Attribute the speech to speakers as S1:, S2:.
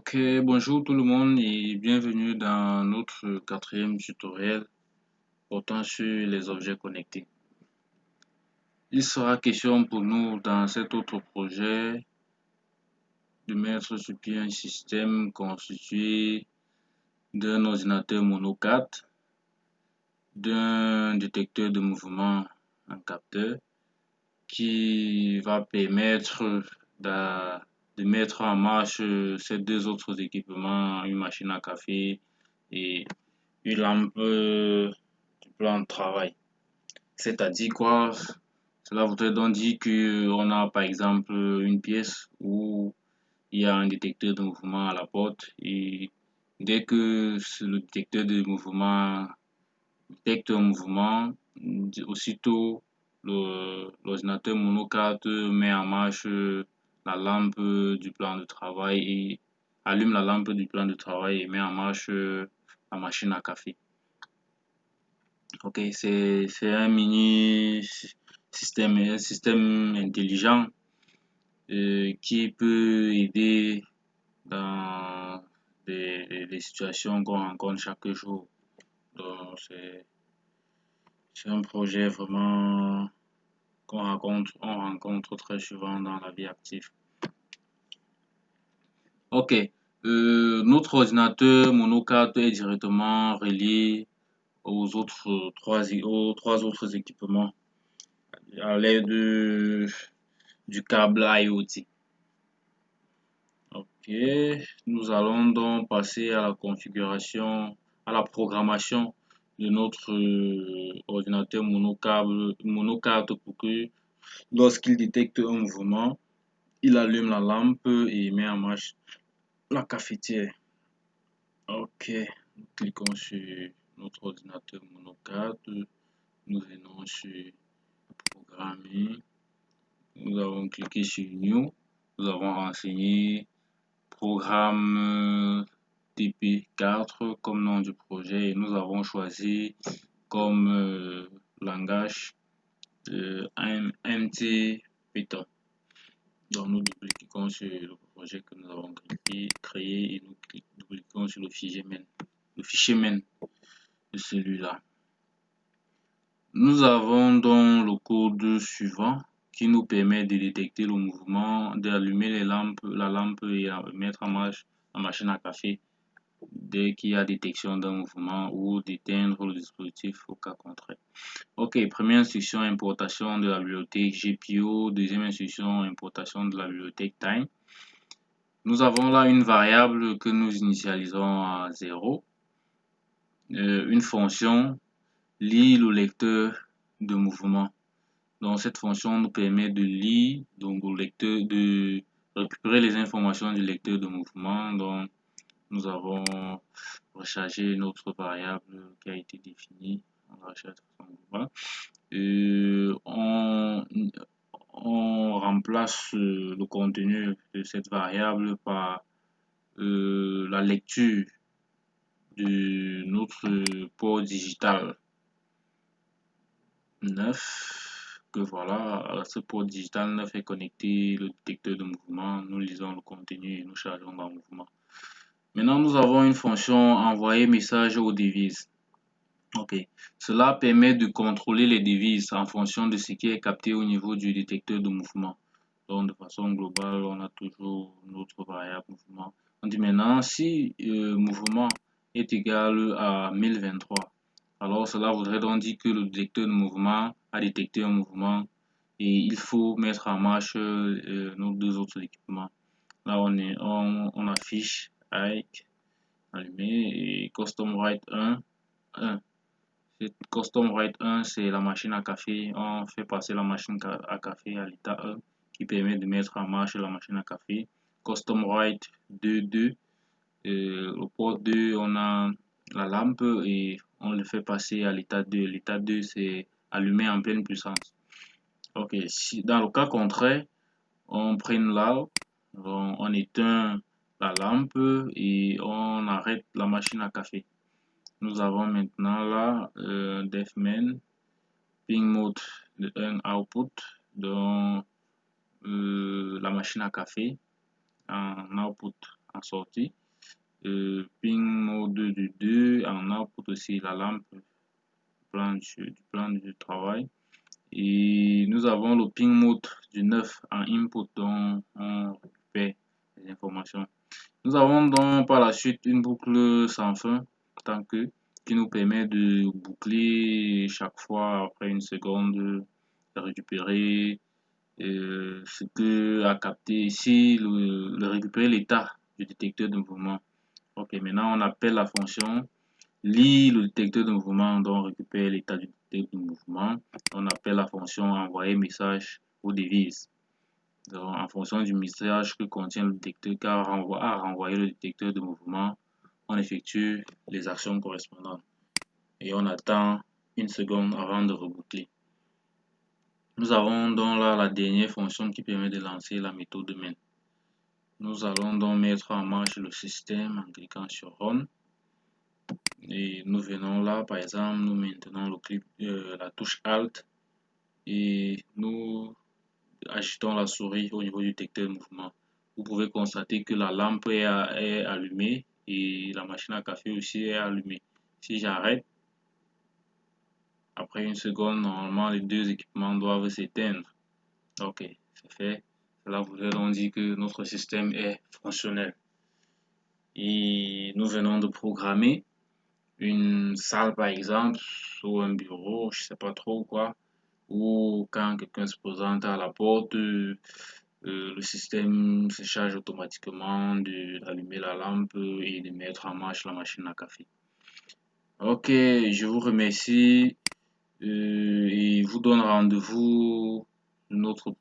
S1: Ok, bonjour tout le monde et bienvenue dans notre quatrième tutoriel portant sur les objets connectés. Il sera question pour nous dans cet autre projet de mettre sur pied un système constitué d'un ordinateur mono 4, d'un détecteur de mouvement, un capteur, qui va permettre de mettre en marche ces deux autres équipements, une machine à café et une lampe du plan de travail. C'est-à-dire quoi? Cela voudrait donc dire qu'on a par exemple une pièce où il y a un détecteur de mouvement à la porte et dès que le détecteur de mouvement détecte un mouvement, aussitôt l'ordinateur mono 4 met en marche la lampe du plan de travail et allume la lampe du plan de travail et met en marche la machine à café. Ok, c'est un mini un système intelligent qui peut aider dans des situations qu'on rencontre chaque jour. Donc c'est un projet vraiment on rencontre très souvent dans la vie active. Ok, notre ordinateur mono 4 est directement relié aux trois autres équipements à l'aide du câble IoT. Ok, nous allons donc passer à la configuration, à la programmation de notre ordinateur mono 4 pour que lorsqu'il détecte un mouvement, il allume la lampe et met en marche la cafetière. Ok, nous cliquons sur notre ordinateur mono 4, nous venons sur programmer, nous avons cliqué sur New, nous avons renseigné programme TP4 comme nom du projet et nous avons choisi comme langage MT Python. Donc nous cliquons sur le projet que nous avons créé et nous cliquons sur le fichier main de celui-là. Nous avons donc le code suivant qui nous permet de détecter le mouvement, d'allumer la lampe et de mettre en marche la machine à café dès qu'il y a détection d'un mouvement ou d'éteindre le dispositif au cas contraire. Ok, première instruction, importation de la bibliothèque GPIO. Deuxième instruction, importation de la bibliothèque Time. Nous avons là une variable que nous initialisons à 0. Une fonction lit le lecteur de mouvement. Donc cette fonction nous permet de lire, donc au lecteur, de récupérer les informations du lecteur de mouvement. Donc nous avons rechargé notre variable qui a été définie. On recharge de façon globale. On remplace le contenu de cette variable par la lecture de notre port digital 9, que voilà, ce port digital 9 est connecté le détecteur de mouvement, nous lisons le contenu et nous chargeons dans le mouvement. Maintenant, nous avons une fonction envoyer message aux devices. Ok, cela permet de contrôler les devices en fonction de ce qui est capté au niveau du détecteur de mouvement. Donc, de façon globale, on a toujours notre variable mouvement. On dit maintenant, si mouvement est égal à 1023, alors cela voudrait donc dire que le détecteur de mouvement a détecté un mouvement et il faut mettre en marche nos deux autres équipements. Là, on affiche avec allumé et custom write 1. Custom write 1, c'est la machine à café. On fait passer la machine à café à l'état 1 qui permet de mettre en marche la machine à café. Custom write 2. Au port 2, on a la lampe et on le fait passer à l'état 2. L'état 2, c'est allumé en pleine puissance. Ok, si dans le cas contraire, on prenne là, on éteint la lampe et on arrête la machine à café. Nous avons maintenant là def main ping mode de 1 output dans la machine à café en output en sortie. Ping mode du 2 en output aussi la lampe du plan de travail. Et nous avons le ping mode du 9 en input dont on récupère les informations. Nous avons donc par la suite une boucle sans fin tant que qui nous permet de boucler chaque fois après une seconde, de récupérer ce que a capté ici, récupérer l'état du détecteur de mouvement. Ok, maintenant on appelle la fonction lit le détecteur de mouvement, donc récupère l'état du détecteur de mouvement. On appelle la fonction envoyer message au device. Donc, en fonction du message que contient le détecteur car à renvoyer le détecteur de mouvement, on effectue les actions correspondantes et on attend une seconde avant de reboucler. Nous avons donc là la dernière fonction qui permet de lancer la méthode main. Nous allons donc mettre en marche le système en cliquant sur Run. Et nous venons là, par exemple, nous maintenons la touche Alt et nous agitons la souris au niveau du détecteur de mouvement. Vous pouvez constater que la lampe est allumée et la machine à café aussi est allumée. Si j'arrête, après une seconde, normalement les deux équipements doivent s'éteindre. Ok, c'est fait. Cela voudrait donc dire que notre système est fonctionnel. Et nous venons de programmer une salle par exemple, ou un bureau, je sais pas trop quoi, ou quand quelqu'un se présente à la porte, le système se charge automatiquement d'allumer la lampe et de mettre en marche la machine à café. Ok, je vous remercie et vous donne rendez-vous notre prochaine